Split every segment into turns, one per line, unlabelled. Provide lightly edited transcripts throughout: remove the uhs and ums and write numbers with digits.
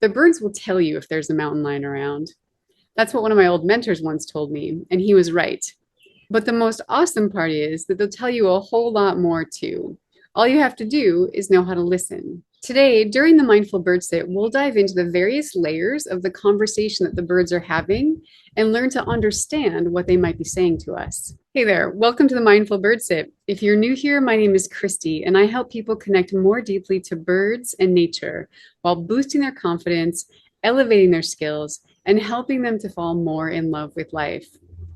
The birds will tell you if there's a mountain lion around. That's what one of my old mentors once told me, and he was right. But the most awesome part is that they'll tell you a whole lot more too. All you have to do is know how to listen. Today, during the Mindful Bird Sit, we'll dive into the various layers of the conversation that the birds are having and learn to understand what they might be saying to us. Hey there, welcome to the Mindful Bird Sit. If you're new here, my name is Kristi, and I help people connect more deeply to birds and nature while boosting their confidence, elevating their skills, and helping them to fall more in love with life.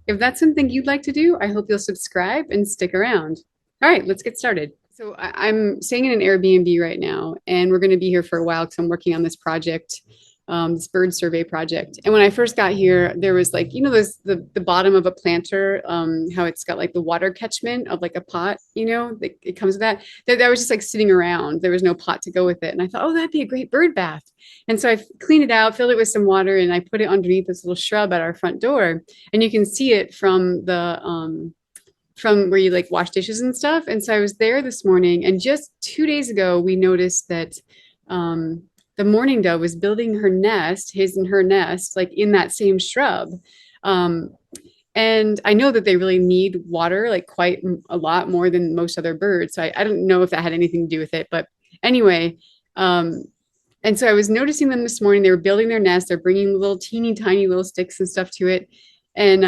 If that's something you'd like to do, I hope you'll subscribe and stick around. All right, let's get started. So I'm staying in an Airbnb right now, and we're going to be here for a while because I'm working on this project, this bird survey project. And when I first got here, there was like, this, the bottom of a planter, how it's got like the water catchment of like a pot, it comes with that. That was just like sitting around. There was no pot to go with it. And I thought, oh, that'd be a great bird bath. And so I cleaned it out, filled it with some water, and I put it underneath this little shrub at our front door. And you can see it from where you like wash dishes and stuff. And so I was there this morning, and just 2 days ago, we noticed that the mourning dove was building her nest, his and her nest, like in that same shrub. And I know that they really need water, like quite a lot more than most other birds. So I don't know if that had anything to do with it, but anyway. And so I was noticing them this morning. They were building their nest. They're bringing little teeny tiny little sticks and stuff to it. And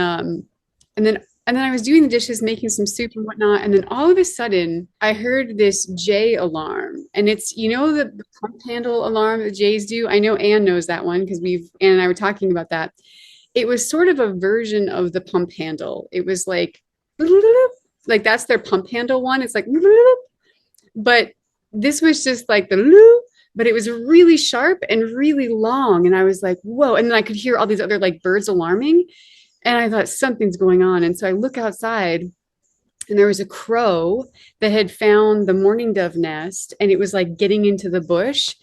then I was doing the dishes, making some soup and whatnot. And then all of a sudden, I heard this jay alarm. And it's, the pump handle alarm that jays do. I know Anne knows that one because Anne and I were talking about that. It was sort of a version of the pump handle. It was like that's their pump handle one. It's like, but this was just like but it was really sharp and really long. And I was like, whoa. And then I could hear all these other like birds alarming. And I thought something's going on. And so I look outside, and there was a crow that had found the mourning dove nest, and it was like getting into the bush.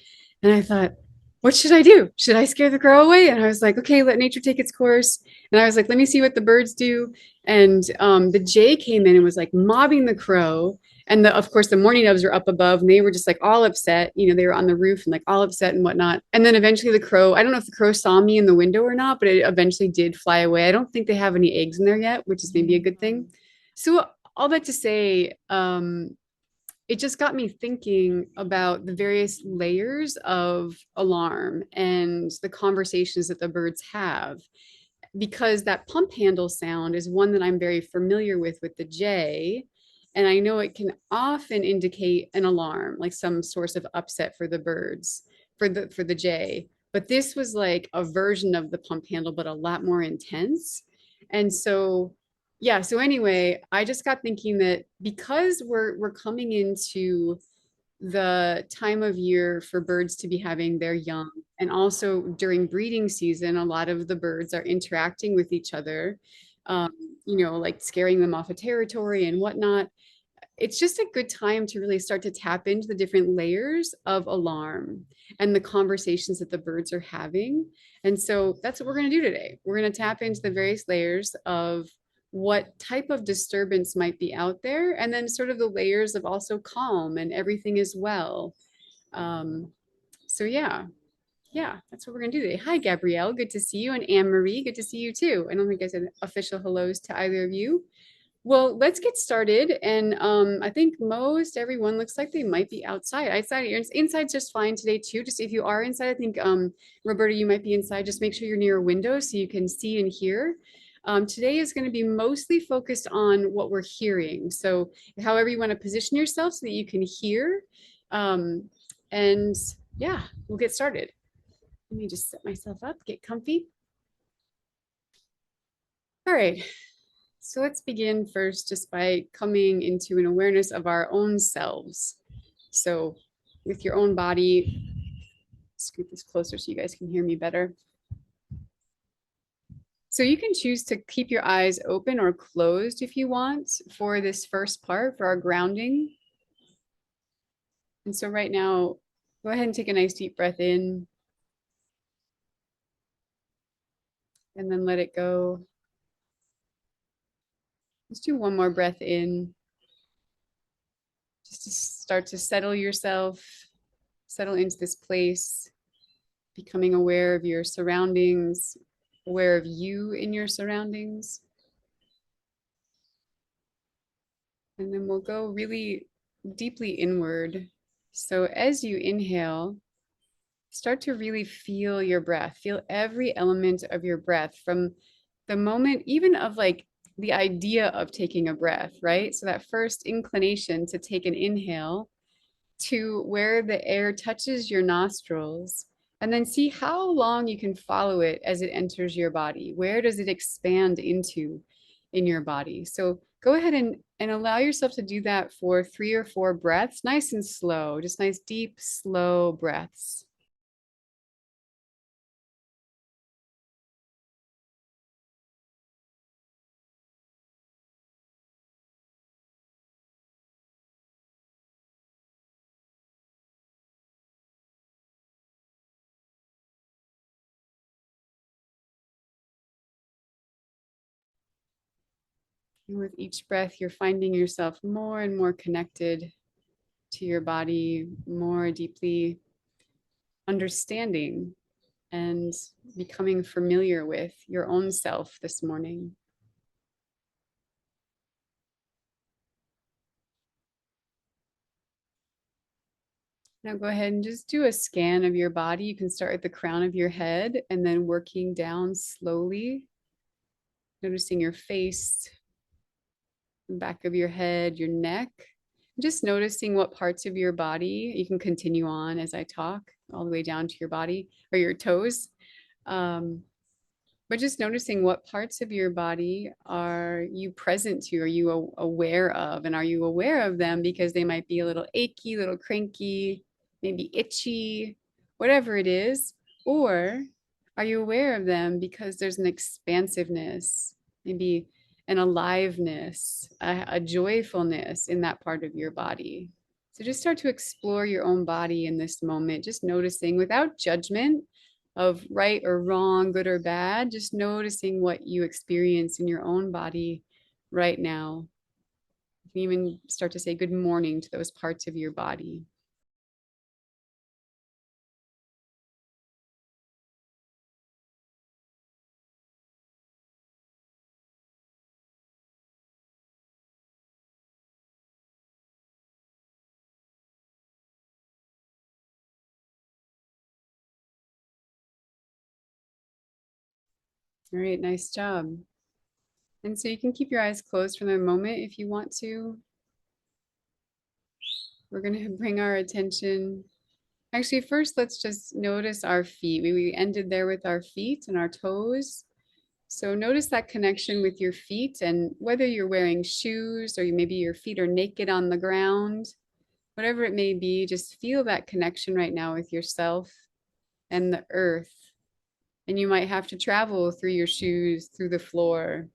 And I thought, what should I do? Should I scare the crow away? And I was like, okay, let nature take its course. And I was like, let me see what the birds do. And the jay came in and was like mobbing the crow. And of course, the mourning doves were up above, and they were just like all upset. They were on the roof and like all upset and whatnot. And then eventually the crow, I don't know if the crow saw me in the window or not, but it eventually did fly away. I don't think they have any eggs in there yet, which is maybe a good thing. So all that to say, it just got me thinking about the various layers of alarm and the conversations that the birds have, because that pump handle sound is one that I'm very familiar with the jay. And I know it can often indicate an alarm, like some source of upset for the birds, for the jay. But this was like a version of the pump handle, but a lot more intense. And so, yeah. So anyway, I just got thinking that because we're coming into the time of year for birds to be having their young, and also during breeding season, a lot of the birds are interacting with each other, like scaring them off a territory and whatnot. It's just a good time to really start to tap into the different layers of alarm and the conversations that the birds are having. And so that's what we're going to do today. We're going to tap into the various layers of what type of disturbance might be out there, and then sort of the layers of also calm and everything as well. So yeah, that's what we're gonna do today. Hi, Gabrielle, good to see you, and Anne Marie, good to see you too. I don't think I said official hellos to either of you. Well, let's get started. And I think most everyone looks like they might be outside. Inside's just fine today too. Just if you are inside, I think Roberta, you might be inside. Just make sure you're near a window so you can see and hear. Today is going to be mostly focused on what we're hearing. So however you want to position yourself so that you can hear. And yeah, we'll get started. Let me just set myself up, get comfy. All right. So let's begin first just by coming into an awareness of our own selves. So with your own body, scoot this closer so you guys can hear me better. So you can choose to keep your eyes open or closed if you want for this first part, for our grounding. And so right now, go ahead and take a nice deep breath in. And then let it go. Let's do one more breath in. Just to start to settle yourself, settle into this place. becoming aware of your surroundings, aware of you in your surroundings. And then we'll go really deeply inward. So as you inhale, start to really feel your breath. Feel every element of your breath from the moment, even of like the idea of taking a breath, right? So that first inclination to take an inhale to where the air touches your nostrils, and then see how long you can follow it as it enters your body. Where does it expand into in your body? So go ahead and allow yourself to do that for 3 or 4 breaths, nice and slow, just nice, deep, slow breaths. And with each breath, you're finding yourself more and more connected to your body, more deeply understanding and becoming familiar with your own self this morning. Now go ahead and just do a scan of your body. You can start at the crown of your head and then working down slowly, noticing your face, the back of your head, your neck. Just noticing what parts of your body you can continue on as I talk, all the way down to your body or your toes. Um, but just noticing what parts of your body are you present to, are you aware of, and are you aware of them because they might be a little achy, a little cranky, maybe itchy, whatever it is, or are you aware of them because there's an expansiveness, maybe an aliveness, a joyfulness in that part of your body. So just start to explore your own body in this moment, just noticing without judgment of right or wrong, good or bad, just noticing what you experience in your own body right now. You can even start to say good morning to those parts of your body. All right, nice job. And so you can keep your eyes closed for the moment if you want to. We're going to bring our attention. Actually, first, let's just notice our feet. We ended there with our feet and our toes. So notice that connection with your feet, and whether you're wearing shoes or maybe your feet are naked on the ground, whatever it may be, just feel that connection right now with yourself and the earth. And you might have to travel through your shoes, through the floor,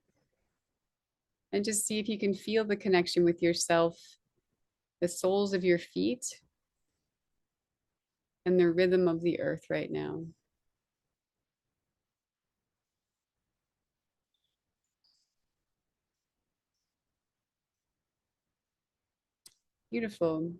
and just see if you can feel the connection with yourself, the soles of your feet, and the rhythm of the earth right now. Beautiful.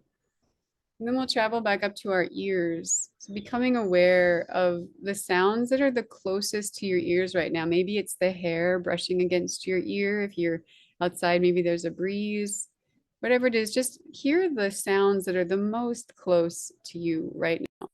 And then we'll travel back up to our ears. So becoming aware of the sounds that are the closest to your ears right now. Maybe it's the hair brushing against your ear. If you're outside, maybe there's a breeze. Whatever it is, just hear the sounds that are the most close to you right now.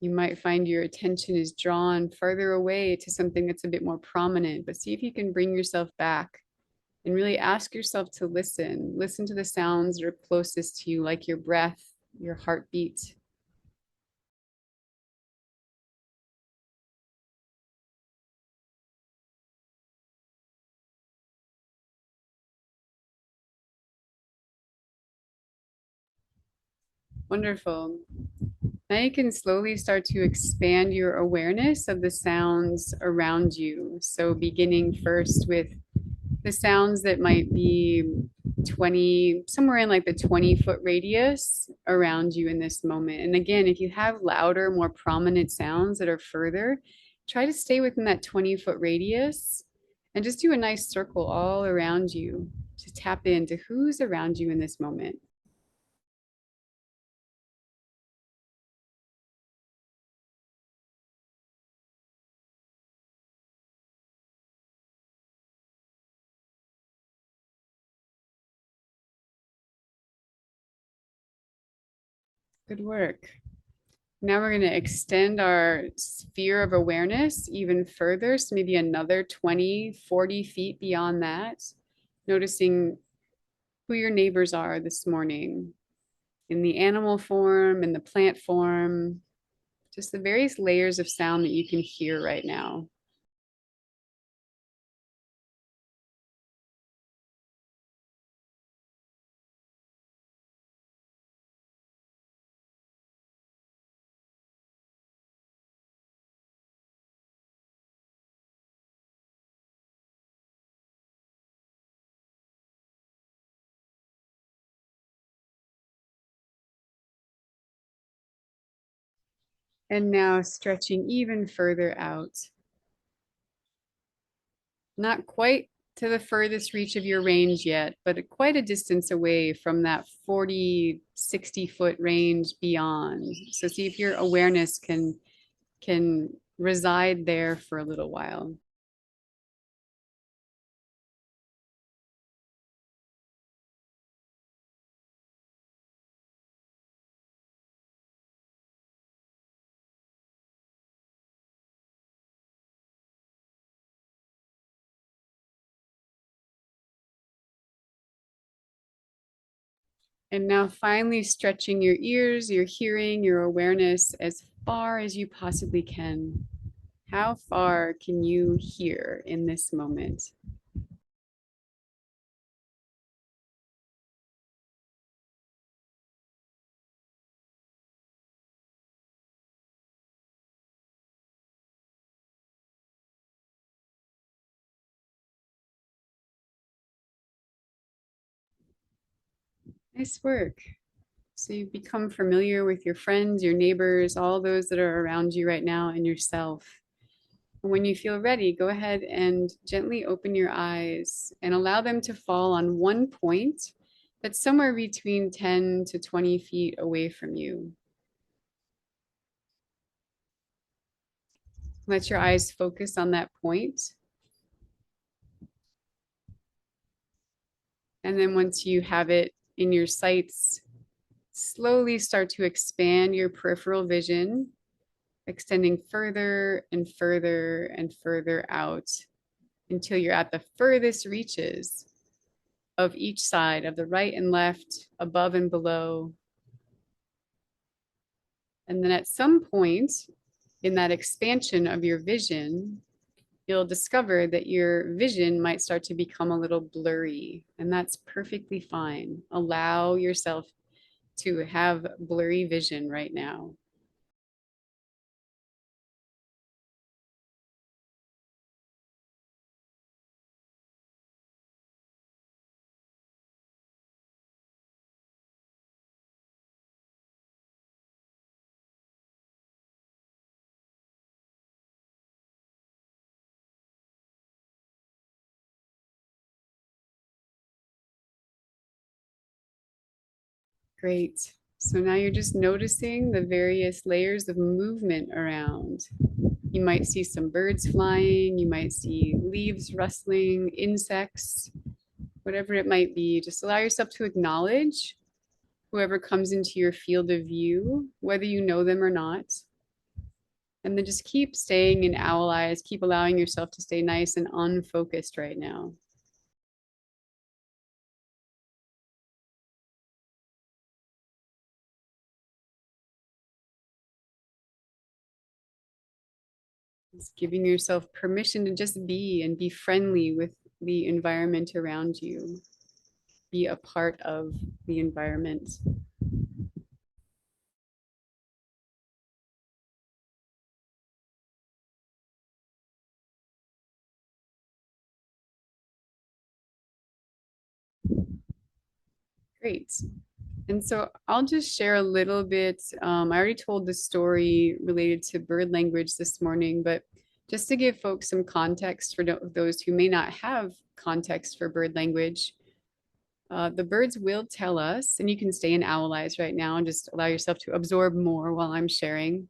You might find your attention is drawn farther away to something that's a bit more prominent, but see if you can bring yourself back and really ask yourself to listen. Listen to the sounds that are closest to you, like your breath, your heartbeat. Wonderful. Now you can slowly start to expand your awareness of the sounds around you. So beginning first with the sounds that might be 20, somewhere in like the 20-foot radius around you in this moment. And again, if you have louder, more prominent sounds that are further, try to stay within that 20-foot radius And just do a nice circle all around you to tap into who's around you in this moment. Good work. Now we're going to extend our sphere of awareness even further. So maybe another 20, 40 feet beyond that, noticing who your neighbors are this morning in the animal form, in the plant form, just the various layers of sound that you can hear right now. And now stretching even further out, not quite to the furthest reach of your range yet, but quite a distance away from that 40, 60-foot range beyond. So see if your awareness can reside there for a little while. And now finally stretching your ears, your hearing, your awareness as far as you possibly can. How far can you hear in this moment? Nice work. So you become familiar with your friends, your neighbors, all those that are around you right now, and yourself. And when you feel ready, go ahead and gently open your eyes and allow them to fall on one point that's somewhere between 10 to 20 feet away from you. Let your eyes focus on that point. And then once you have it in your sights, slowly start to expand your peripheral vision, extending further and further and further out until you're at the furthest reaches of each side of the right and left, above and below. And then at some point in that expansion of your vision, you'll discover that your vision might start to become a little blurry, and that's perfectly fine. Allow yourself to have blurry vision right now. Great. So now you're just noticing the various layers of movement around. You might see some birds flying, you might see leaves rustling, insects, whatever it might be. Just allow yourself to acknowledge whoever comes into your field of view, whether you know them or not. And then just keep staying in owl eyes, keep allowing yourself to stay nice and unfocused right now. Just giving yourself permission to just be and be friendly with the environment around you. Be a part of the environment. Great. And so I'll just share a little bit. I already told the story related to bird language this morning, but Just to give folks some context for those who may not have context for bird language, the birds will tell us, and you can stay in owl eyes right now and just allow yourself to absorb more while I'm sharing.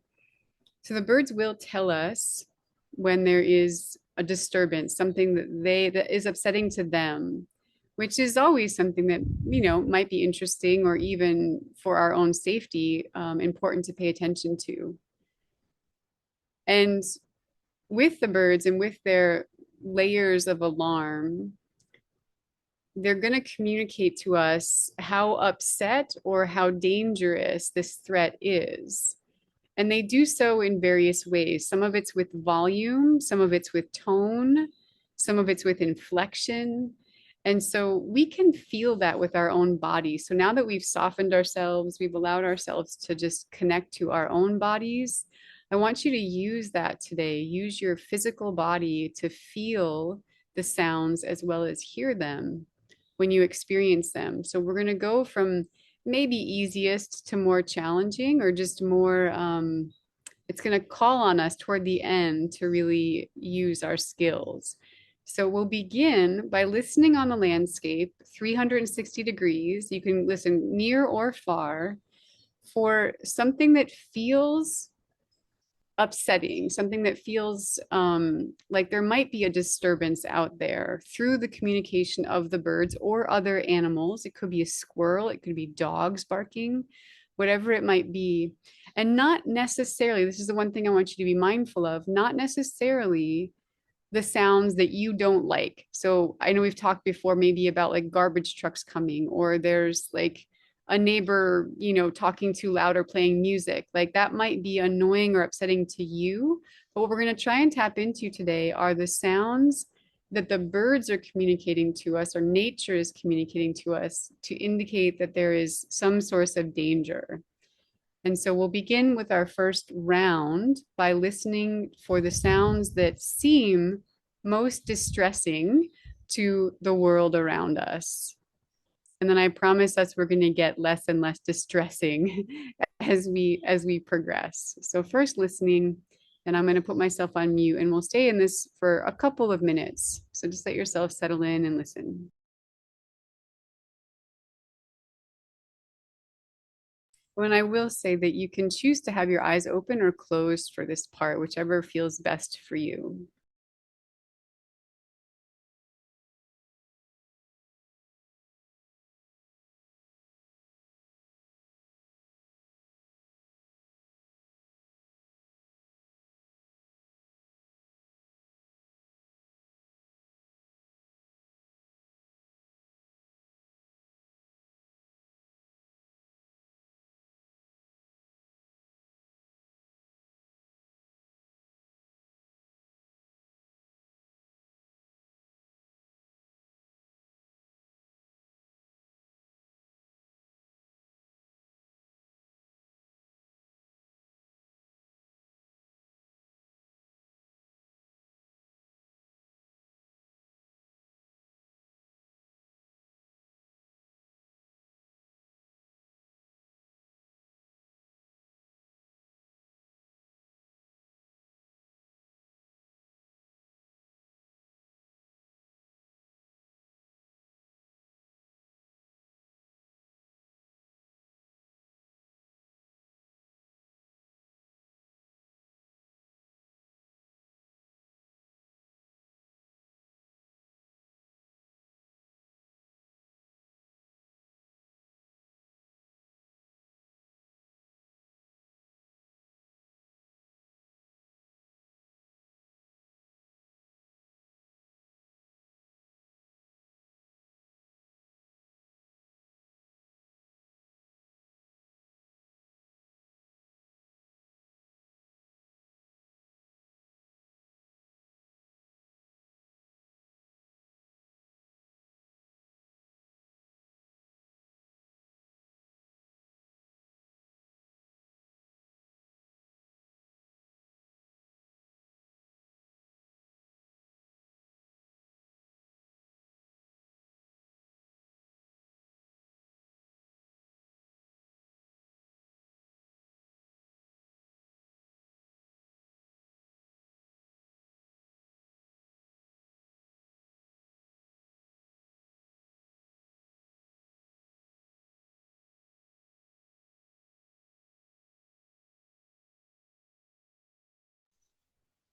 So the birds will tell us when there is a disturbance, something that is upsetting to them, which is always something that, you know, might be interesting or even for our own safety, important to pay attention to. And with the birds and with their layers of alarm, they're going to communicate to us how upset or how dangerous this threat is. And they do so in various ways. Some of it's with volume, some of it's with tone, some of it's with inflection. And so we can feel that with our own body. So now that we've softened ourselves, we've allowed ourselves to just connect to our own bodies. I want you to use that today. Use your physical body to feel the sounds as well as hear them when you experience them. So we're going to go from maybe easiest to more challenging or just more, it's going to call on us toward the end to really use our skills. So we'll begin by listening on the landscape 360 degrees. You can listen near or far for something that feels upsetting, something that feels like there might be a disturbance out there through the communication of the birds or other animals. It could be a squirrel, it could be dogs barking, whatever it might be. And not necessarily, this is the one thing I want you to be mindful of, not necessarily the sounds that you don't like. So I know we've talked before maybe about like garbage trucks coming, or there's like a neighbor, you know, talking too loud or playing music. Like that might be annoying or upsetting to you. But what we're going to try and tap into today are the sounds that the birds are communicating to us, or nature is communicating to us to indicate that there is some source of danger. And so we'll begin with our first round by listening for the sounds that seem most distressing to the world around us. And then I promise us we're going to get less and less distressing as we progress. So first listening, and I'm going to put myself on mute, and we'll stay in this for a couple of minutes. So just let yourself settle in and listen. And I will say that you can choose to have your eyes open or closed for this part, whichever feels best for you.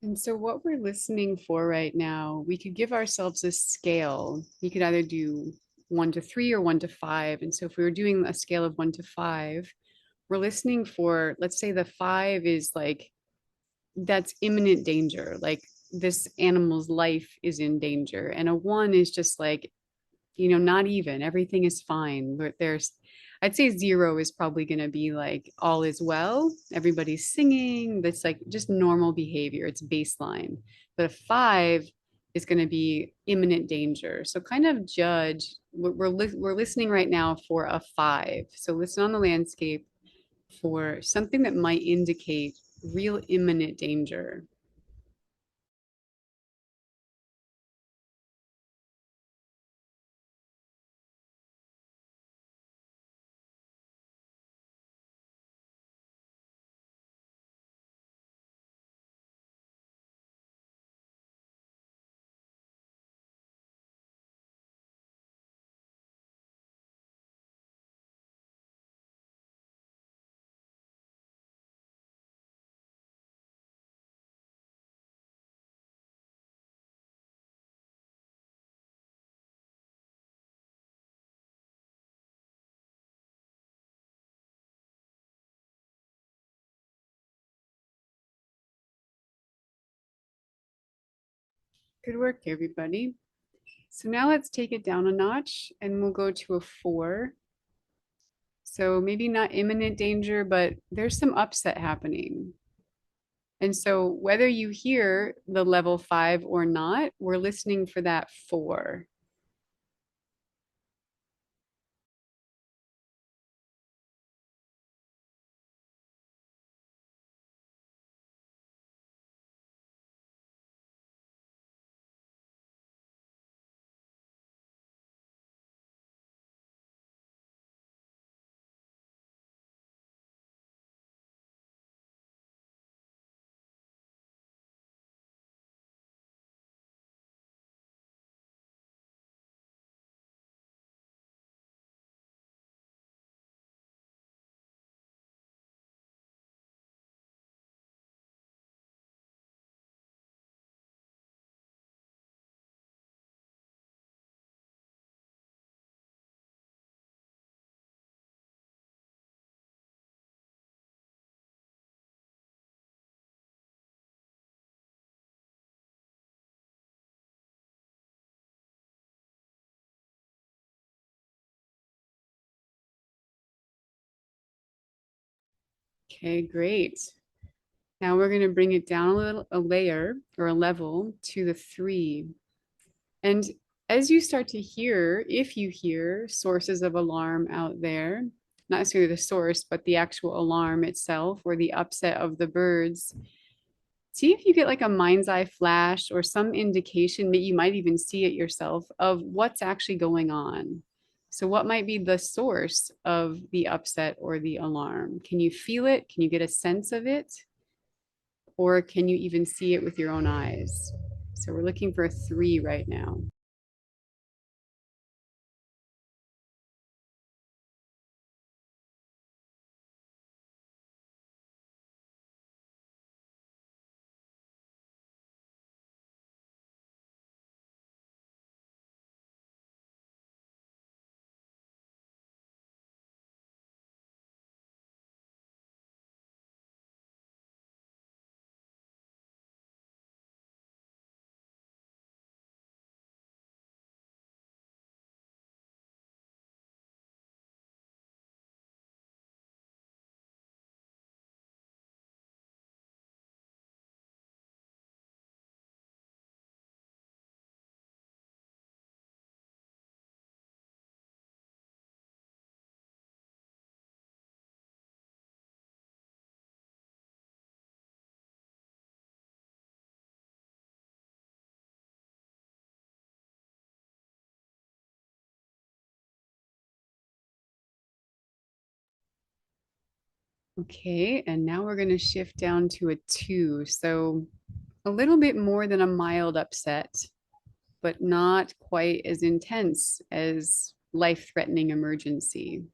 And so, what we're listening for right now, we could give ourselves a scale. You could either do 1 to 3 or 1 to 5. And so, if we were doing a scale of 1 to 5, we're listening for, let's say the 5 is like, that's imminent danger. Like this animal's life is in danger. And a 1 is just like, not even, everything is fine. But I'd say 0 is probably going to be like all is well. Everybody's singing. That's like just normal behavior. It's baseline. But a 5 is going to be imminent danger. So kind of judge. We're listening right now for a 5. So listen on the landscape for something that might indicate real imminent danger. Good work, everybody. So now let's take it down a notch and we'll go to a 4. So maybe not imminent danger, but there's some upset happening. And so whether you hear the level 5 or not, we're listening for that 4. Okay, great. Now we're going to bring it down a layer or a level to the 3. And as you start to hear, if you hear sources of alarm out there, not necessarily the source, but the actual alarm itself or the upset of the birds, see if you get like a mind's eye flash or some indication that you might even see it yourself of what's actually going on. So, what might be the source of the upset or the alarm? Can you feel it? Can you get a sense of it? Or can you even see it with your own eyes? So, we're looking for a 3 right now. Okay, and now we're going to shift down to a 2. So a little bit more than a mild upset, but not quite as intense as life-threatening emergency.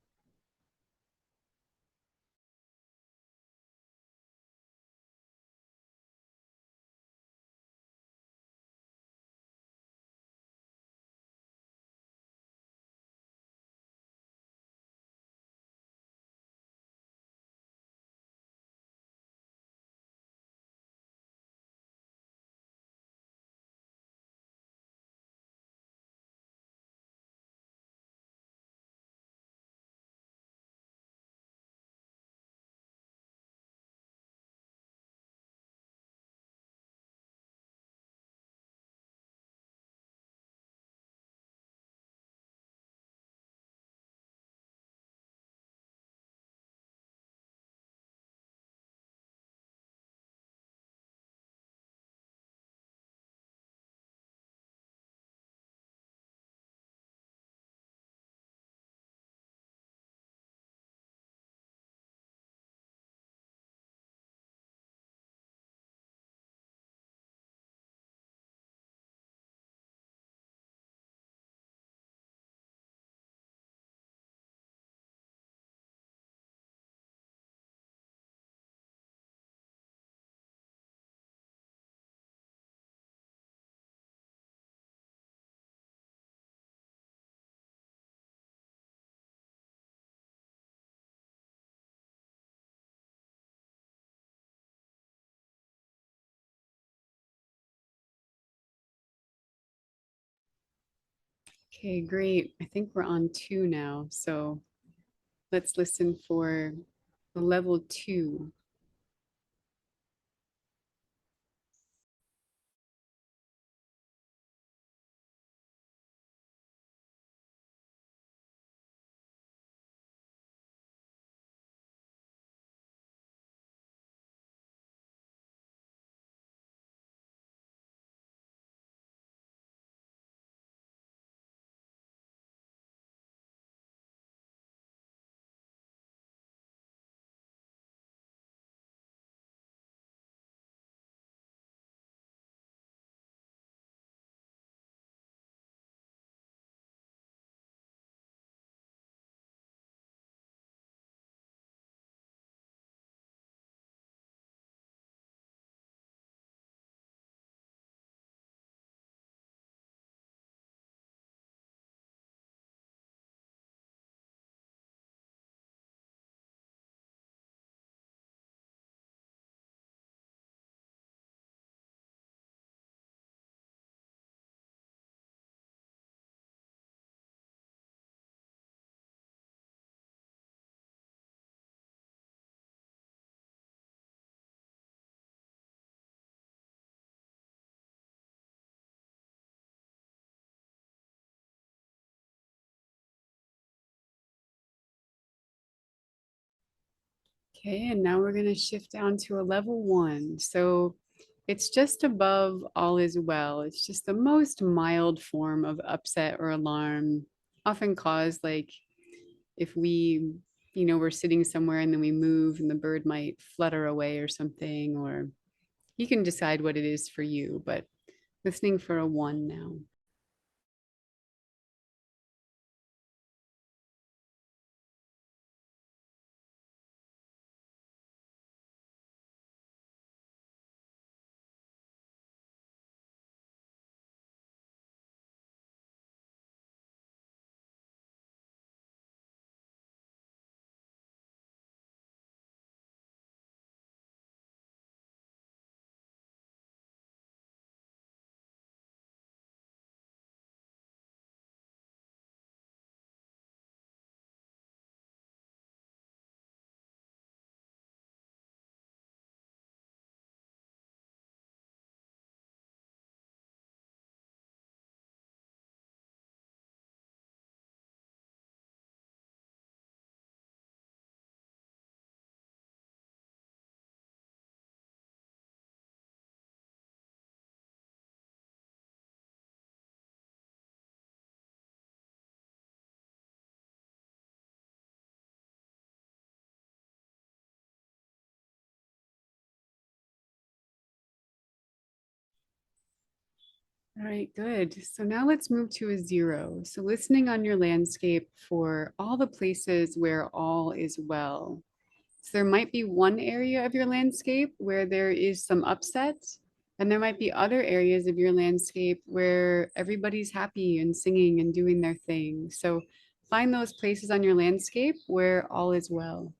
Okay, great. I think we're on two now. So let's listen for the level two. Okay, and now we're going to shift down to a level one. So it's just above all is well. It's just the most mild form of upset or alarm, often caused like if we, we're sitting somewhere and then we move and the bird might flutter away or something, or you can decide what it is for you, but listening for a one now. All right, good. So now let's move to a zero. So listening on your landscape for all the places where all is well. So there might be one area of your landscape where there is some upset, and there might be other areas of your landscape where everybody's happy and singing and doing their thing. So find those places on your landscape where all is well.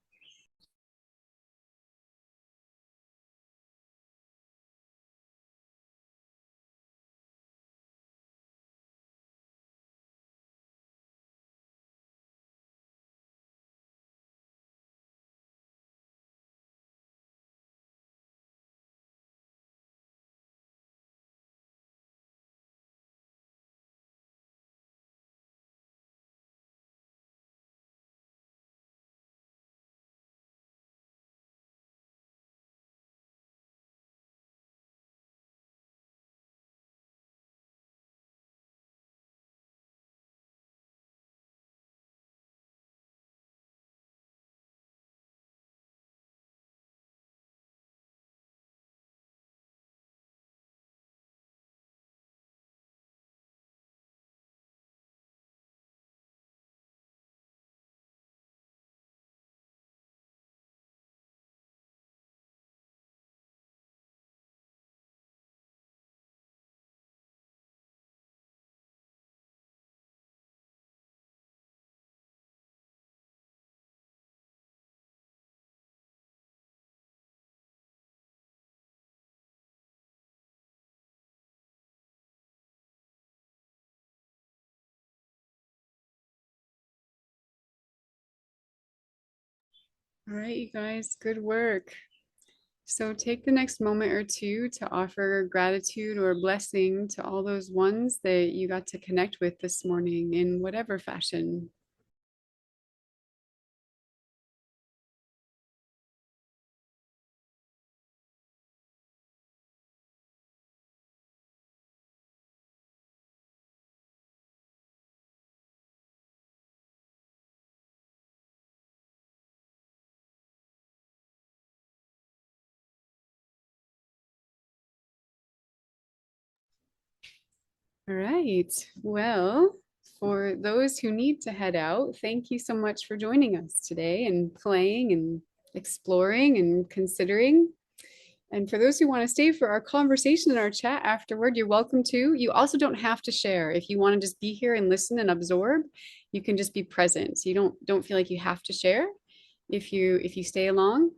All right, you guys, good work. So take the next moment or two to offer gratitude or blessing to all those ones that you got to connect with this morning in whatever fashion. All right. Well, for those who need to head out, thank you so much for joining us today and playing and exploring and considering. And for those who want to stay for our conversation and our chat afterward, you're welcome to. You also don't have to share. If you want to just be here and listen and absorb, you can just be present. So you don't feel like you have to share if you stay along.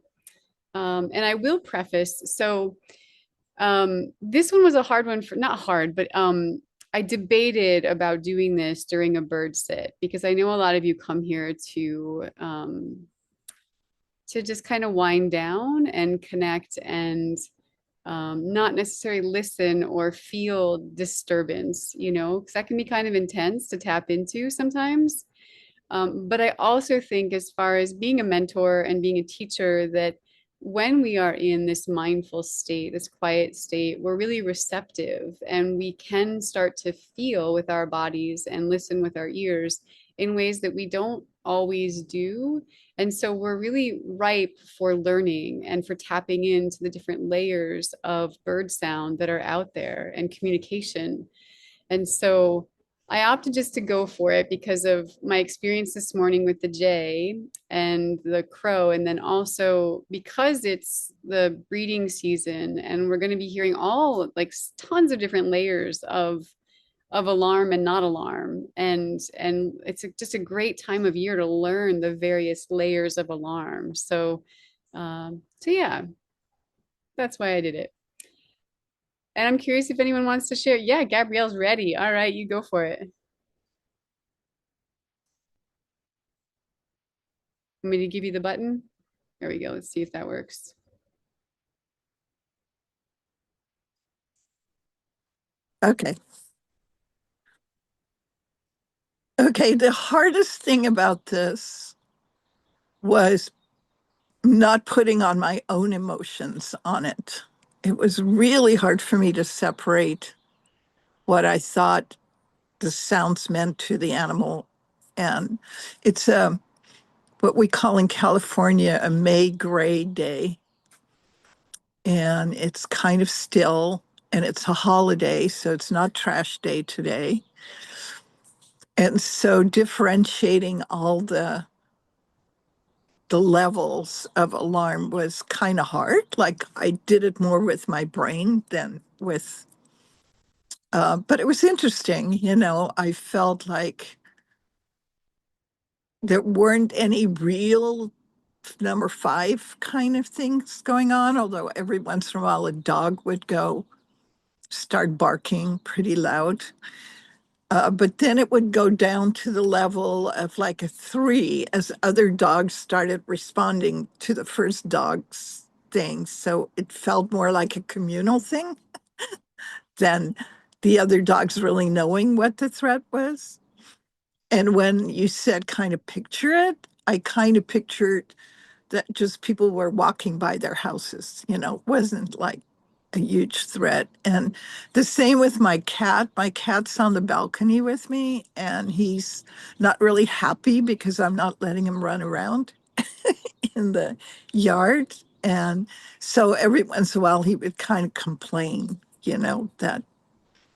And I will preface, so this one was a hard one for not hard, but I debated about doing this during a bird sit because I know a lot of you come here to just kind of wind down and connect and not necessarily listen or feel disturbance, because that can be kind of intense to tap into sometimes. But I also think, as far as being a mentor and being a teacher, that when we are in this mindful state, this quiet state, we're really receptive and we can start to feel with our bodies and listen with our ears in ways that we don't always do. And so we're really ripe for learning and for tapping into the different layers of bird sound that are out there and communication. And so I opted just to go for it because of my experience this morning with the jay and the crow. And then also because it's the breeding season and we're going to be hearing all like tons of different layers of alarm and not alarm. And it's just a great time of year to learn the various layers of alarm. So yeah, that's why I did it. And I'm curious if anyone wants to share. Yeah, Gabrielle's ready. All right, you go for it. Want me to give you the button? There we go. Let's see if that works.
Okay. Okay. The hardest thing about this was not putting on my own emotions on it. It was really hard for me to separate what I thought the sounds meant to the animal. And it's what we call in California a May gray day. And it's kind of still, and it's a holiday, so it's not trash day today. And so differentiating all the levels of alarm was kind of hard. Like I did it more with my brain than with, but it was interesting. I felt like there weren't any real number five kind of things going on, although every once in a while a dog would go start barking pretty loud. But then it would go down to the level of like a three as other dogs started responding to the first dog's thing. So it felt more like a communal thing than the other dogs really knowing what the threat was. And when you said kind of picture it, I kind of pictured that just people were walking by their houses, wasn't like a huge threat. And the same with my cat. My cat's on the balcony with me, and he's not really happy because I'm not letting him run around in the yard. And so every once in a while, he would kind of complain, that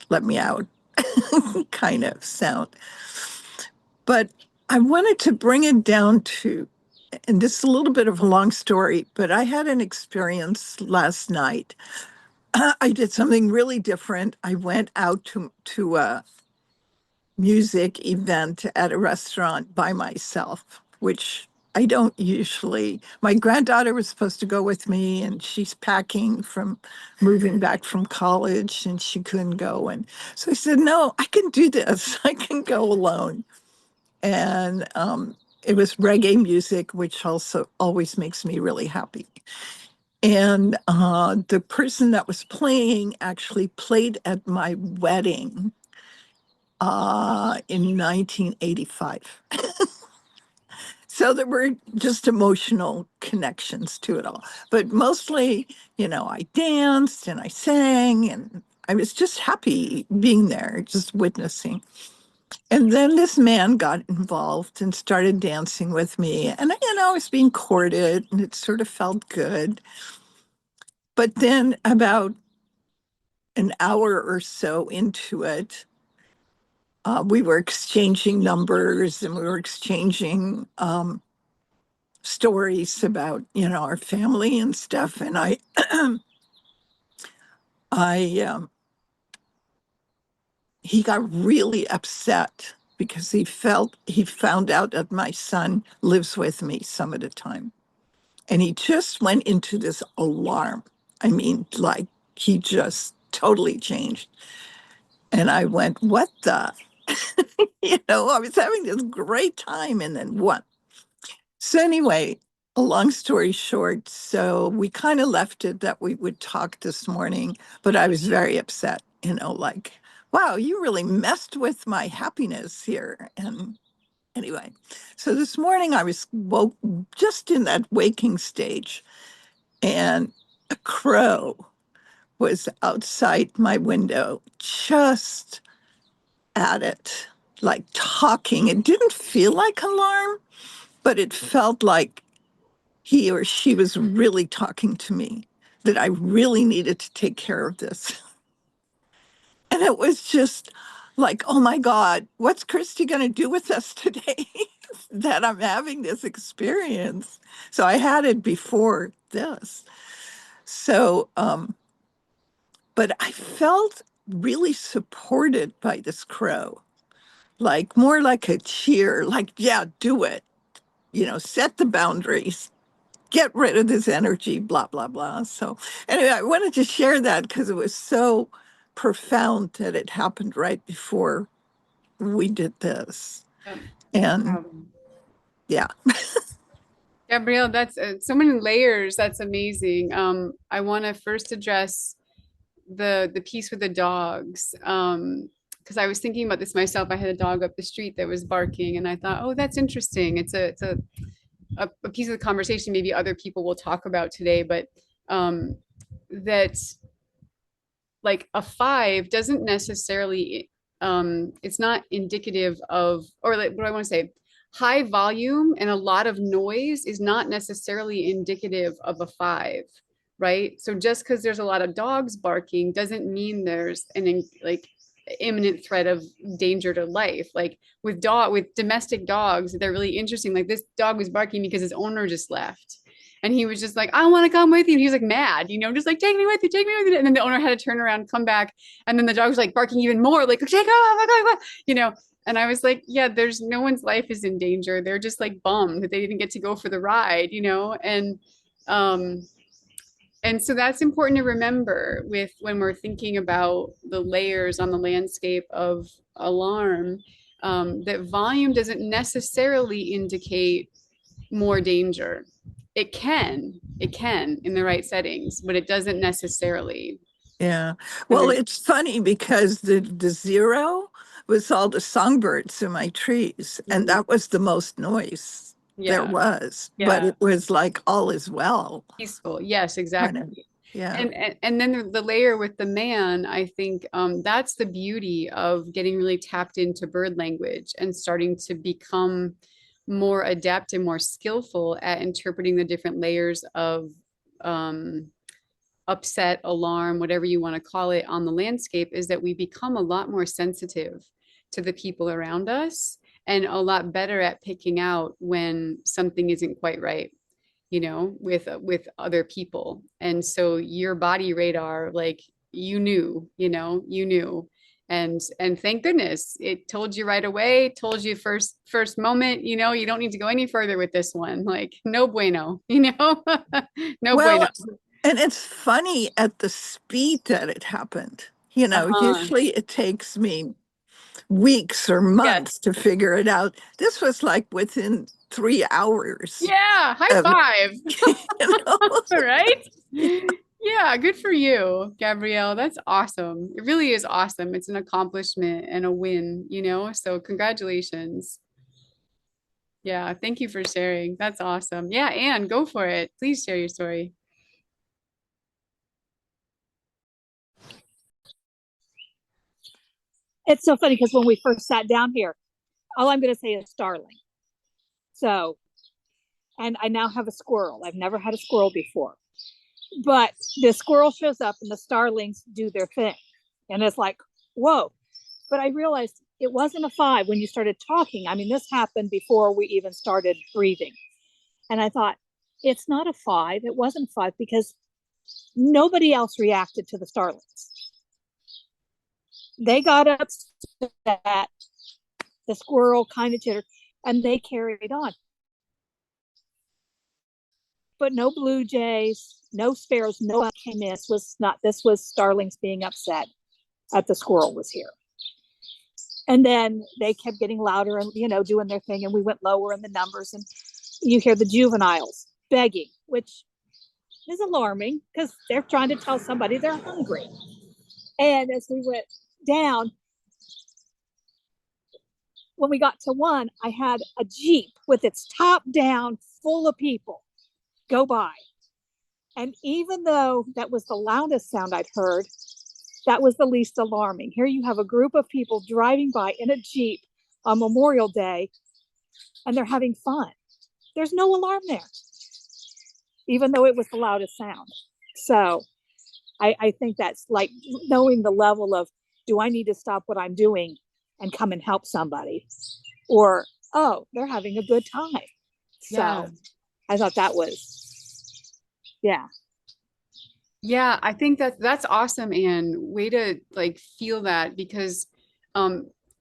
let me out kind of sound. But I wanted to bring it down to, and this is a little bit of a long story, but I had an experience last night. I did something really different. I went out to a music event at a restaurant by myself, which I don't usually. My granddaughter was supposed to go with me, and she's packing from moving back from college, and she couldn't go. And so I said, "No, I can do this. I can go alone." And it was reggae music, which also always makes me really happy. And the person that was playing actually played at my wedding in 1985. So there were just emotional connections to it all. But mostly, I danced and I sang and I was just happy being there, just witnessing. And then this man got involved and started dancing with me. And, I was being courted and it sort of felt good. But then about an hour or so into it, we were exchanging numbers and we were exchanging stories about, our family and stuff. And I, he got really upset because he found out that my son lives with me some of the time. And he just went into this alarm. I mean, like he just totally changed. And I went, what the? I was having this great time. And then what? So, anyway, a long story short, so we kind of left it that we would talk this morning, but I was very upset, like, wow, you really messed with my happiness here. And anyway, so this morning I was woke just in that waking stage, and a crow was outside my window, just at it, like talking. It didn't feel like alarm, but it felt like he or she was really talking to me, that I really needed to take care of this. And it was just like, oh my God, what's Kristi going to do with us today? That I'm having this experience. So I had it before this. So, but I felt really supported by this crow, like more like a cheer, like, yeah, do it, set the boundaries, get rid of this energy, blah, blah, blah. So anyway, I wanted to share that because it was so profound that it happened right before we did this.
Um,
And
wow.
yeah,
Gabrielle, that's so many layers. That's amazing. I want to first address the piece with the dogs. Because I was thinking about this myself. I had a dog up the street that was barking, and I thought, oh, that's interesting. It's a piece of the conversation maybe other people will talk about today, but that like a five doesn't necessarily it's not indicative of, or like what I want to say, high volume and a lot of noise is not necessarily indicative of a five, right? So just because there's a lot of dogs barking doesn't mean there's like imminent threat of danger to life. Like with domestic dogs, they're really interesting. Like this dog was barking because his owner just left, and he was just like, I want to come with you. And he was like mad, just like, take me with you, take me with you. And then the owner had to turn around, come back. And then the dog was like barking even more, like, take off. And I was like, yeah, there's no one's life is in danger. They're just like bummed that they didn't get to go for the ride. Um, and so that's important to remember with when we're thinking about the layers on the landscape of alarm, that volume doesn't necessarily indicate more danger. It can in the right settings, but it doesn't necessarily.
yeah.
And
Well,
there's,
it's funny because the zero was all the songbirds in my trees, and
mhm,
that was the most noise there
yeah,
was, but
yeah,
it was like all is well,
peaceful. Yes,
kind
exactly.
of. Yeah.
And then the layer with the man, I think that's the beauty of getting really tapped into bird language and starting to become more adept and more skillful at interpreting the different layers of um, upset, alarm, whatever you want to call it, on the landscape, is that we become a lot more sensitive to the people around us and a lot better at picking out when something isn't quite right, with other people. And so your body radar, like you knew. And thank goodness it told you right away, told you first moment, you don't need to go any further with this one. Like, no bueno, no bueno.
Well, and it's funny at the speed that it happened.
Uh-huh.
Usually it takes me weeks or
Yes.
months to figure it out. This was like within 3 hours
Yeah. High
of,
five.
you know.
All right. Yeah, good for you, Gabrielle. That's awesome. It really is awesome. It's an accomplishment and a win, you know? So congratulations. Yeah, thank you for sharing. That's awesome. Yeah, Anne, go for it. Please share your story.
It's so funny because when we first sat down here, all I'm going to say is starling. So, and I now have a squirrel. I've never had a squirrel before, but the squirrel shows up and the starlings do their thing. And it's like, whoa. But I realized it wasn't a five when you started talking. I mean, this happened before we even started breathing. And I thought, it's not a five. It wasn't five because nobody else reacted to the starlings. They got upset. The squirrel kind of chittered and they carried on. But no blue jays, no sparrows, no one came in. This was starlings being upset that the squirrel was here. And then they kept getting louder and, doing their thing. And we went lower in the numbers and you hear the juveniles begging, which is alarming because they're trying to tell somebody they're hungry. And as we went down, when we got to one, I had a Jeep with its top down full of people go by. And even though that was the loudest sound I'd heard, that was the least alarming. Here you have a group of people driving by in a Jeep on Memorial Day, and they're having fun. There's no alarm there, even though it was the loudest sound. So I think that's like knowing the level of, do I need to stop what I'm doing and come and help somebody? Or, oh, they're having a good time.
Yeah.
So I thought that was, yeah.
Yeah, I think that's awesome, and way to like feel that because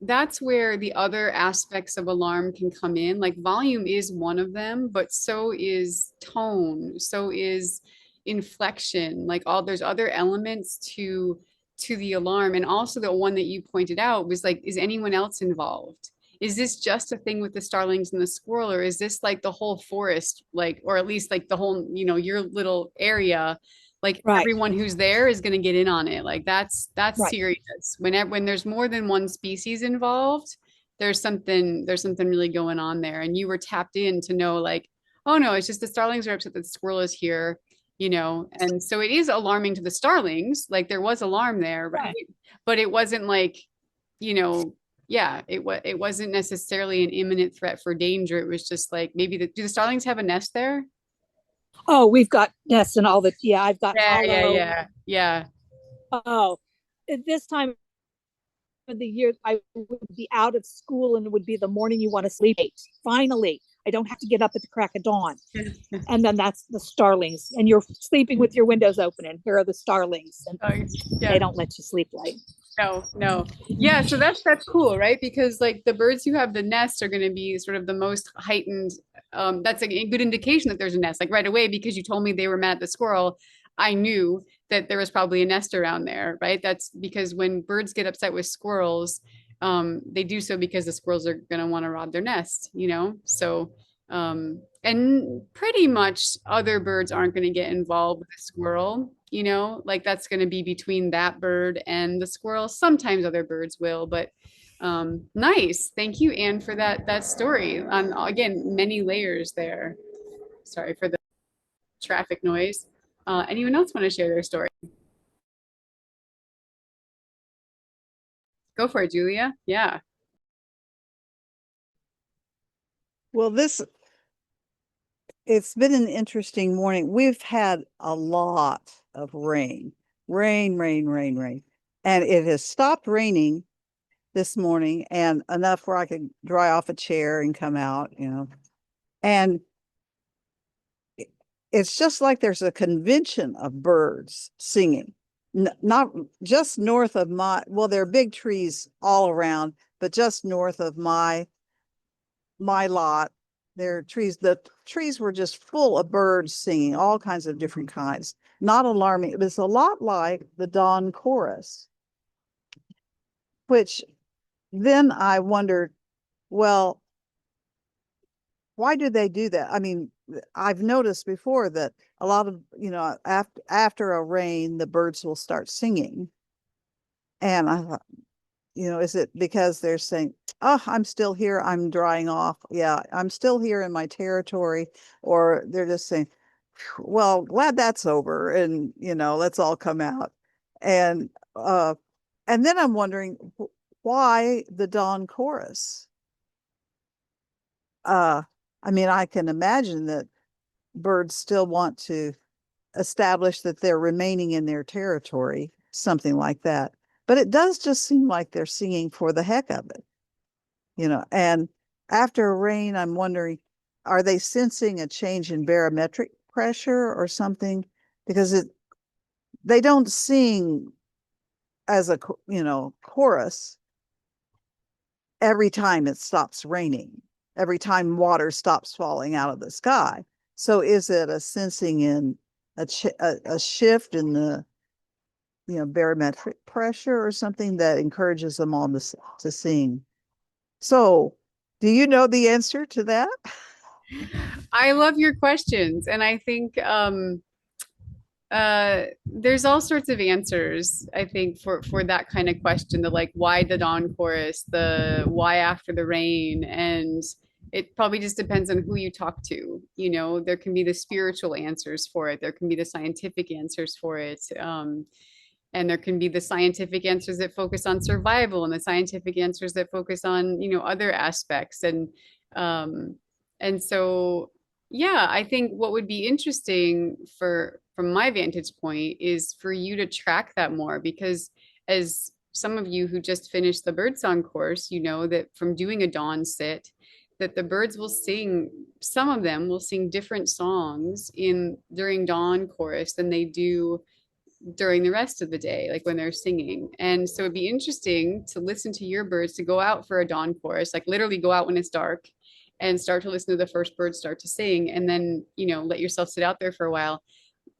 that's where the other aspects of alarm can come in. Like volume is one of them, but so is tone, so is inflection. Like all there's other elements to the alarm. And also the one that you pointed out was like, is anyone else involved? Is this just a thing with the starlings and the squirrel, or is this like the whole forest, like, or at least like the whole, your little area? Like
Right.
everyone who's there is going to get in on it. Like that's
Right.
serious. When there's more than one species involved, there's something really going on there. And you were tapped in to know like, oh no, it's just the starlings are upset that the squirrel is here, and so it is alarming to the starlings. Like there was alarm there, right? But it wasn't like, you know, yeah, it wasn't necessarily an imminent threat for danger. It was just like maybe do the starlings have a nest there?
Oh, we've got nests and all the, I've got
Yeah, yeah,
hollow.
yeah.
Oh, at this time of the year, I would be out of school and it would be the morning you want to sleep. Finally, I don't have to get up at the crack of dawn. And then that's the starlings. And you're sleeping with your windows open and here are the starlings. And they don't let you sleep late.
No. Yeah, so that's cool, right? Because like the birds who have the nest are going to be sort of the most heightened. That's a good indication that there's a nest. Like right away, because you told me they were mad at the squirrel, I knew that there was probably a nest around there, right? That's because when birds get upset with squirrels, they do so because the squirrels are going to want to rob their nest, So, and pretty much other birds aren't going to get involved with the squirrel, like that's going to be between that bird and the squirrel. Sometimes other birds will, but nice. Thank you, Anne, for that story. On again, many layers there. Sorry for the traffic noise. Anyone else want to share their story? Go for it, Julia. Yeah.
Well, it's been an interesting morning. We've had a lot of rain, rain. And it has stopped raining this morning and enough where I could dry off a chair and come out, And it's just like there's a convention of birds singing. Not just north of there are big trees all around, but just north of my lot, there are trees. The trees were just full of birds singing, all kinds of different kinds. Not alarming. It was a lot like the dawn chorus, which then I wondered, well, why do they do that? I mean, I've noticed before that a lot of, after a rain, the birds will start singing. And I thought, is it because they're saying, oh, I'm still here, I'm drying off. Yeah, I'm still here in my territory. Or they're just saying, well, glad that's over. And, let's all come out. And, and then I'm wondering why the dawn chorus? Uh, I mean, I can imagine that birds still want to establish that they're remaining in their territory, something like that. But it does just seem like they're singing for the heck of it, And after a rain, I'm wondering, are they sensing a change in barometric pressure or something? Because they don't sing as a, chorus every time it stops raining, every time water stops falling out of the sky. So is it a sensing in a shift in the barometric pressure or something that encourages them all to sing? So, do you know the answer to that?
I love your questions, and I think there's all sorts of answers, I think, for that kind of question, the like why the dawn chorus, the why after the rain, and it probably just depends on who you talk to. There can be the spiritual answers for it, there can be the scientific answers for it. And there can be the scientific answers that focus on survival, and the scientific answers that focus on other aspects. Um and so yeah, I think what would be interesting from my vantage point is for you to track that more, because as some of you who just finished the birdsong course, you know that from doing a dawn sit, that the birds will sing, some of them will sing different songs in during dawn chorus than they do during the rest of the day, like when they're singing. And so it'd be interesting to listen to your birds, to go out for a dawn chorus, like literally go out when it's dark and start to listen to the first bird start to sing, and then let yourself sit out there for a while,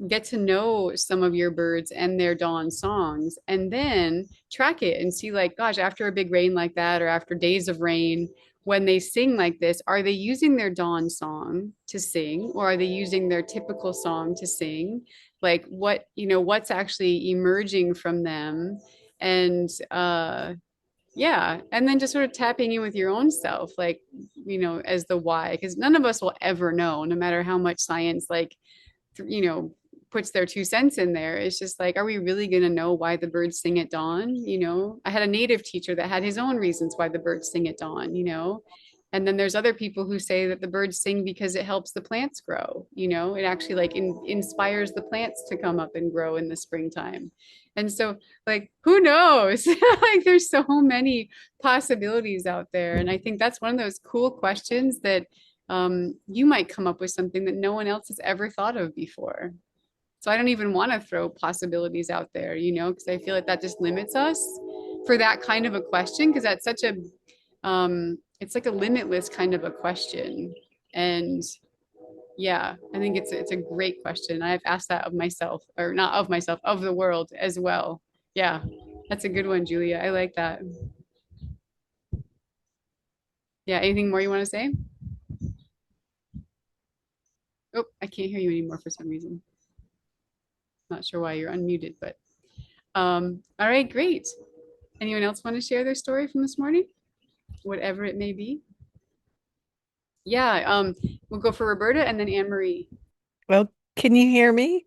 get to know some of your birds and their dawn songs, and then track it and see, like, gosh, after a big rain like that, or after days of rain, when they sing like this, are they using their dawn song to sing, or are they using their typical song to sing? Like, what's actually emerging from them? And yeah, and then just sort of tapping in with your own self, like, as the why, because none of us will ever know, no matter how much science, like, you know, puts their 2 cents in there. It's just like, are we really going to know why the birds sing at dawn? I had a native teacher that had his own reasons why the birds sing at dawn. And then there's other people who say that the birds sing because it helps the plants grow. It actually like inspires the plants to come up and grow in the springtime. And so, like, who knows? Like, there's so many possibilities out there. And I think that's one of those cool questions that you might come up with something that no one else has ever thought of before. So I don't even want to throw possibilities out there, because I feel like that just limits us for that kind of a question, because that's such a it's like a limitless kind of a question. And yeah, I think it's a great question. I've asked that of myself, or not of myself, of the world as well. Yeah, that's a good one, Julia. I like that. Yeah, anything more you want to say? Oh, I can't hear you anymore for some reason. Not sure why you're unmuted, but all right, great. Anyone else want to share their story from this morning? Whatever it may be. Yeah, we'll go for Roberta and then Anne Marie.
Well, can you hear me?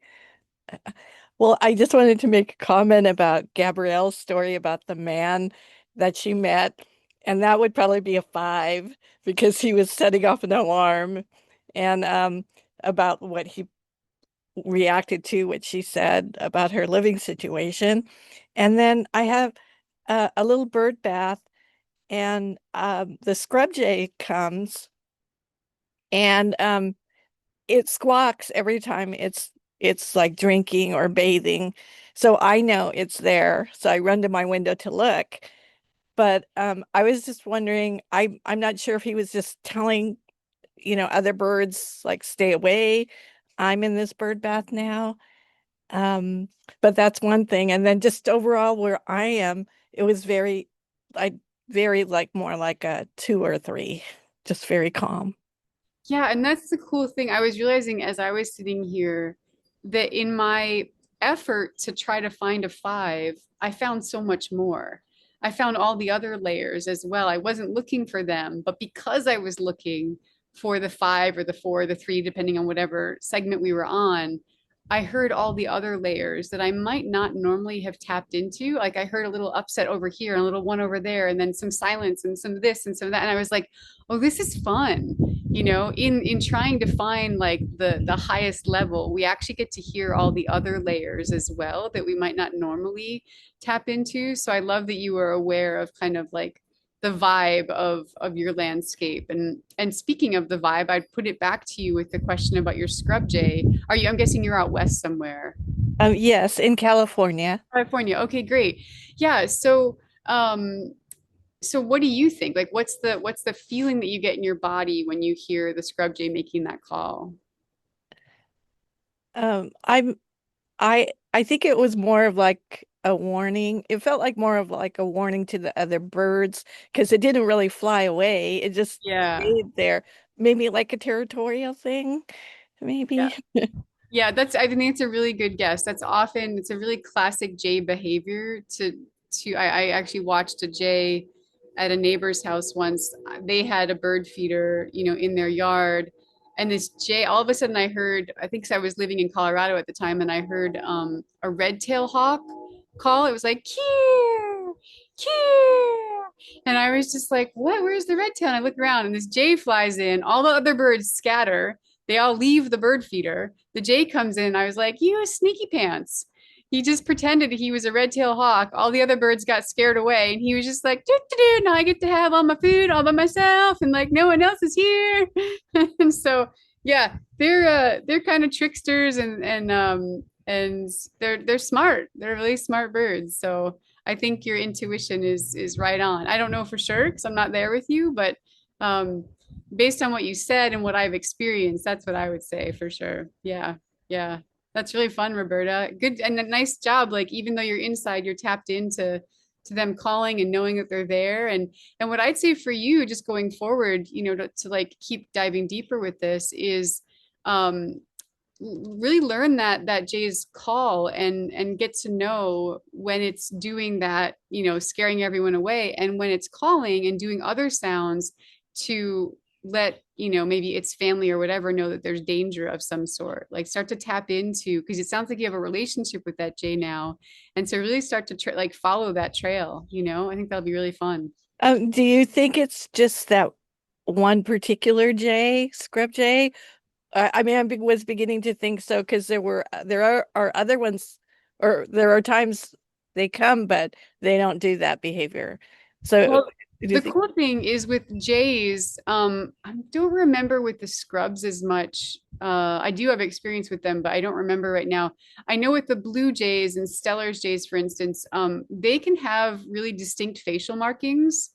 Well, I just wanted to make a comment about Gabrielle's story about the man that she met, and that would probably be a 5 because he was setting off an alarm, and about what he reacted to, what she said about her living situation. And then I have a little bird bath, and the scrub jay comes, and it squawks every time it's like drinking or bathing. So I know it's there. So I run to my window to look. But I was just wondering, I'm not sure if he was just telling, other birds like stay away. I'm in this bird bath now. Um, but that's one thing. And then just overall where I am, it was very, I very more like a 2 or 3, just very calm.
Yeah, and that's the cool thing. I was realizing as I was sitting here that in my effort to try to find a 5, I found so much more. I found all the other layers as well. I wasn't looking for them, but because I was looking for the 5 or the 4 or the 3, depending on whatever segment we were on, I heard all the other layers that I might not normally have tapped into. Like I heard a little upset over here and a little one over there, and then some silence and some of this and some of that. And I was like, oh, this is fun. In trying to find like the highest level, we actually get to hear all the other layers as well that we might not normally tap into. So I love that you were aware of kind of like the vibe of your landscape. And speaking of the vibe, I'd put it back to you with the question about your scrub jay. I'm guessing you're out west somewhere.
Yes, in California.
California. Okay, great. Yeah, um so what do you think? Like what's the feeling that you get in your body when you hear the scrub jay making that call?
I'm I think it was more of like a warning. It felt like more of like a warning to the other birds because it didn't really fly away. It just
Yeah.
stayed there. Maybe like a territorial thing,
Yeah.
maybe.
Yeah, I think it's a really good guess. It's a really classic jay behavior I actually watched a jay at a neighbor's house once. They had a bird feeder, in their yard. And this jay, all of a sudden I heard, I think 'cause I was living in Colorado at the time, and I heard a red-tailed hawk call. It was like, "Keer, keer." And I was just like, what? Where's the red tail? And I look around and this jay flies in. All the other birds scatter. They all leave the bird feeder. The jay comes in. I was like, you sneaky pants. He just pretended he was a red-tailed hawk. All the other birds got scared away, and he was just like, doo, doo, doo, now I get to have all my food all by myself, and like no one else is here. And so, yeah, they're kind of tricksters, and they're smart. They're really smart birds. So I think your intuition is right on. I don't know for sure because I'm not there with you, but um, based on what you said and what I've experienced, that's what I would say for sure. Yeah, yeah. That's really fun, Roberta. Good and a nice job. Like even though you're inside, you're tapped into to them calling and knowing that they're there. And what I'd say for you, just going forward, to like keep diving deeper with this is um really learn that Jay's call and get to know when it's doing that, scaring everyone away, and when it's calling and doing other sounds to let maybe its family or whatever know that there's danger of some sort. Like start to tap into, because it sounds like you have a relationship with that Jay now, and so really start to like follow that trail. I think that'll be really fun.
Do you think it's just that one particular jay, scrub jay? I mean, was beginning to think so because there are other ones, or there are times they come, but they don't do that behavior. So,
Well,
do you
the
think?
cool thing is with jays, I don't remember with the scrubs as much. I do have experience with them, but I don't remember right now. I know with the blue jays and Stellar's jays, for instance, they can have really distinct facial markings.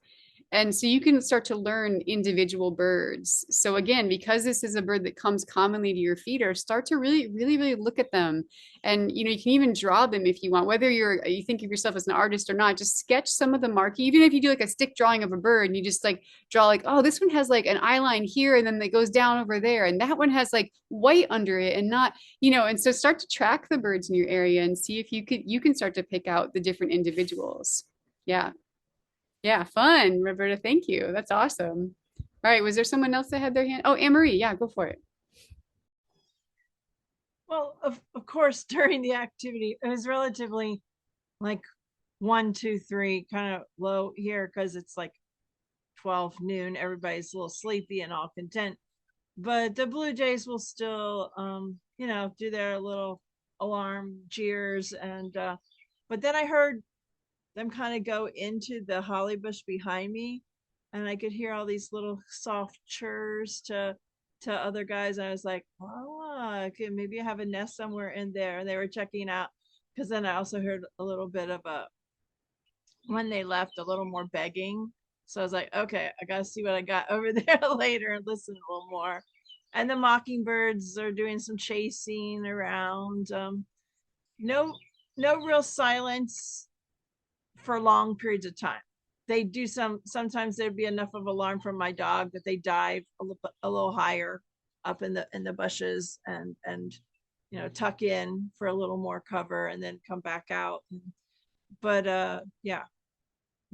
And so you can start to learn individual birds. So again, because this is a bird that comes commonly to your feeder, start to really, really, really look at them. And you can even draw them if you want, whether you think of yourself as an artist or not, just sketch some of the marking. Even if you do like a stick drawing of a bird and you just like draw like, oh, this one has like an eye line here and then it goes down over there. And that one has like white under it and not, and so start to track the birds in your area and see if you can start to pick out the different individuals. Yeah. Yeah, fun, Roberta. Thank you. That's awesome. All right, was there someone else that had their hand? Oh, Anne Marie. Yeah, go for it.
Well, of course, during the activity, it was relatively like 1, 2, 3, kind of low here because it's like 12 noon. Everybody's a little sleepy and all content. But the Blue Jays will still, do their little alarm cheers. But then I heard them kind of go into the holly bush behind me, and I could hear all these little soft chirrs to other guys. And I was like, oh, okay, maybe I have a nest somewhere in there. And they were checking out, because then I also heard a little bit of when they left, a little more begging. So I was like, okay, I gotta see what I got over there later and listen a little more. And the mockingbirds are doing some chasing around. No, no real silence for long periods of time. they do sometimes there'd be enough of alarm from my dog that they dive a little higher up in the bushes and tuck in for a little more cover and then come back out. But yeah,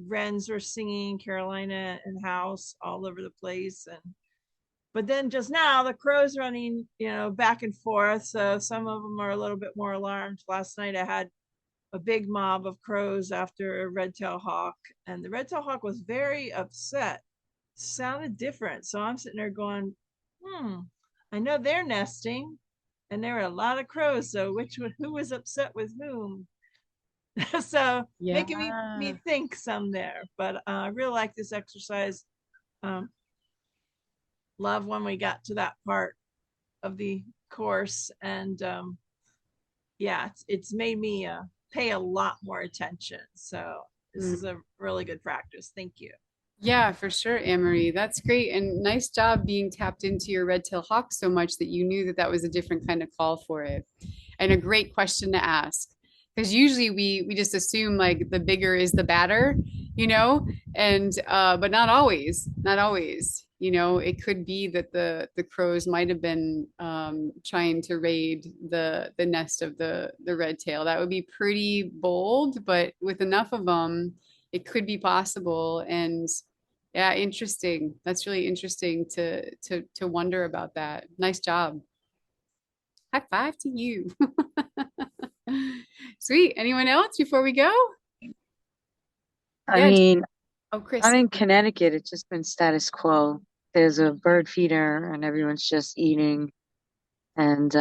wrens were singing, Carolina and House all over the place. And but then just now the crows running, back and forth, so some of them are a little bit more alarmed. Last night I had a big mob of crows after a red-tailed hawk, and the red-tailed hawk was very upset. Sounded different. So I'm sitting there going, I know they're nesting, and there were a lot of crows. So who was upset with whom? So
Yeah.
making me think some there. But I really like this exercise. Love when we got to that part of the course, and yeah, it's made me pay a lot more attention. So this is a really good practice. Thank you.
Yeah, for sure, Anne-Marie. That's great. And nice job being tapped into your red-tailed hawk so much that you knew that that was a different kind of call for it. And a great question to ask. Because usually we just assume like the bigger is the badder, you know, and but not always, not always. It could be that the crows might have been trying to raid the nest of the red tail. That would be pretty bold, but with enough of them, it could be possible. And yeah, interesting. That's really interesting to wonder about that. Nice job. High five to you. Sweet. Anyone else before we go?
I
Yeah.
mean,
Oh,
I'm
Chris.
in Connecticut. It's just been status quo. There's a bird feeder and everyone's just eating and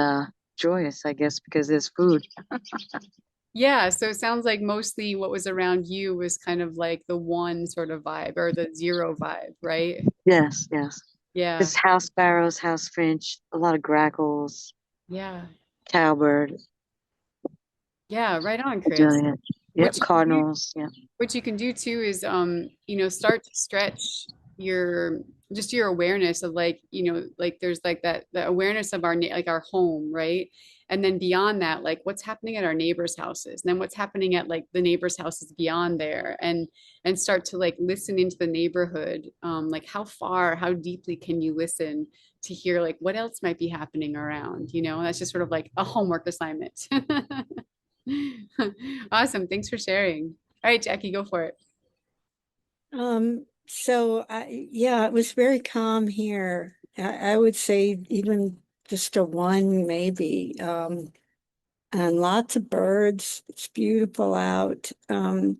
joyous, I guess, because there's food.
Yeah. So it sounds like mostly what was around you was kind of like the one sort of vibe or the zero vibe, right?
Yes, yes.
Yeah.
There's house sparrows, house finch, a lot of grackles,
Yeah.
cowbird,
Yeah. Right on, Chris.
Adelia.
What
Yep,
you can do
cardinals. Yeah.
what you can do too is start to stretch your just your awareness of like like there's like that the awareness of our like our home, right? And then beyond that, like what's happening at our neighbors' houses, and then what's happening at like the neighbors' houses beyond there, and start to like listen into the neighborhood. Like how deeply can you listen to hear like what else might be happening around? That's just sort of like a homework assignment. Awesome. Thanks for sharing. All right, Jackie, go for it.
Yeah, it was very calm here. I would say even just a one, maybe. And lots of birds. It's beautiful out. And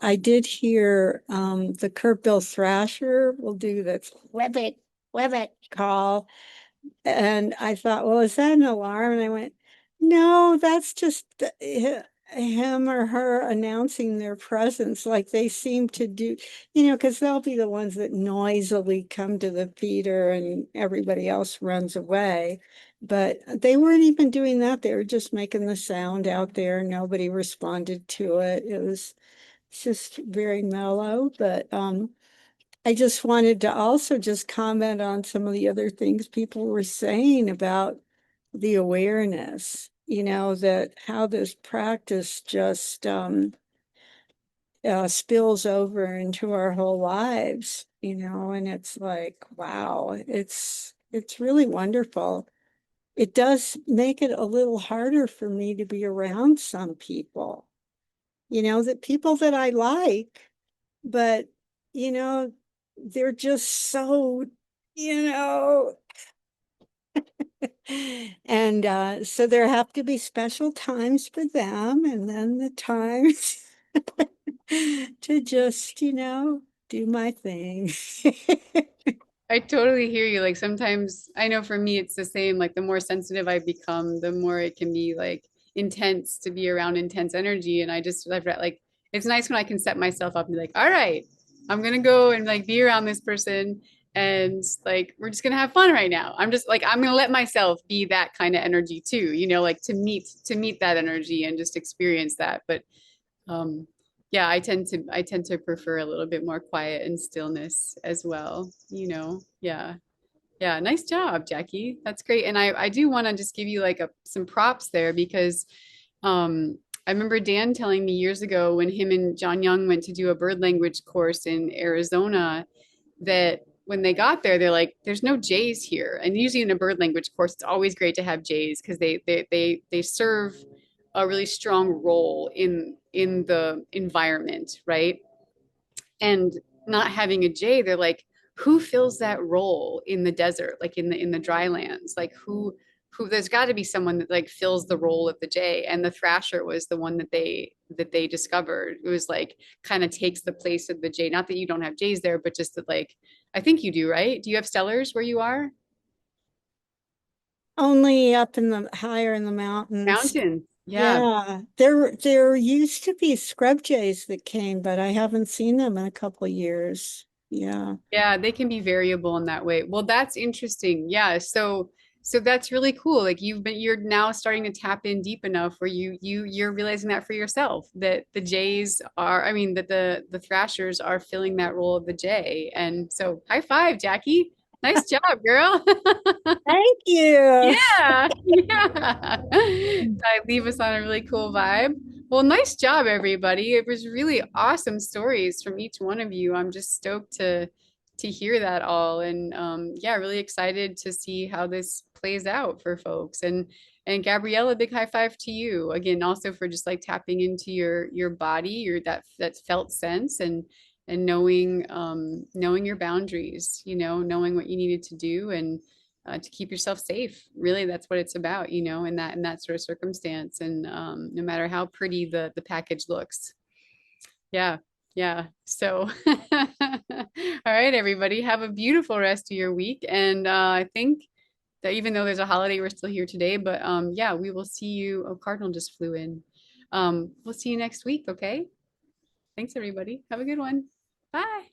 I did hear the curve-bill thrasher will do this webbit call. And I thought, well, is that an alarm? And I went, no, that's just him or her announcing their presence like they seem to do, because they'll be the ones that noisily come to the feeder and everybody else runs away. But they weren't even doing that. They were just making the sound out there. Nobody responded to it. It was just very mellow, but I just wanted to also just comment on some of the other things people were saying about the awareness, that how this practice just spills over into our whole lives, and it's like, wow, it's really wonderful. It does make it a little harder for me to be around some people, that people that I like, but you know, they're just so, you know, and so there have to be special times for them, and then the times to just, do my thing.
I totally hear you. Like sometimes I know for me it's the same. Like the more sensitive I become, the more it can be like intense to be around intense energy. And I've read like it's nice when I can set myself up and be like, all right, I'm gonna go and like be around this person and like we're just gonna have fun right now. I'm gonna let myself be that kind of energy too, like to meet that energy and just experience that. But um, yeah, I tend to prefer a little bit more quiet and stillness as well. Yeah. Yeah, nice job, Jackie. That's great. And I do want to just give you like some props there because I remember Dan telling me years ago when him and John Young went to do a bird language course in Arizona that when they got there, they're like, "There's no jays here." And usually in a bird language course, it's always great to have jays because they serve a really strong role in the environment, right? And not having a jay, they're like, who fills that role in the desert, like in the dry lands? Like who there's got to be someone that like fills the role of the jay. And the thrasher was the one that they discovered. It was like kind of takes the place of the jay. Not that you don't have jays there, but just that like I think you do, right? Do you have stellars where you are?
Only up in the higher in the mountains.
Mountains. Yeah.
Yeah, there used to be scrub jays that came, but I haven't seen them in a couple of years. Yeah.
Yeah, they can be variable in that way. Well, that's interesting. Yeah, so that's really cool. Like you're now starting to tap in deep enough where you're realizing that for yourself that the jays are, I mean, that the thrashers are filling that role of the jay. And so high five, Jackie. Nice job, girl.
Thank you.
Yeah, yeah. I leave us on a really cool vibe. Well, nice job, everybody. It was really awesome stories from each one of you. I'm just stoked to hear that all, and yeah, really excited to see how this plays out for folks. And Gabriella, big high five to you again, also for just like tapping into your body, your that felt sense, and knowing your boundaries, knowing what you needed to do and to keep yourself safe. Really, that's what it's about, in that sort of circumstance. And no matter how pretty the package looks. Yeah, yeah. So, all right, everybody, have a beautiful rest of your week. And I think that even though there's a holiday, we're still here today. But yeah, we will see you. Oh, Cardinal just flew in. We'll see you next week. Okay. Thanks, everybody. Have a good one. Bye.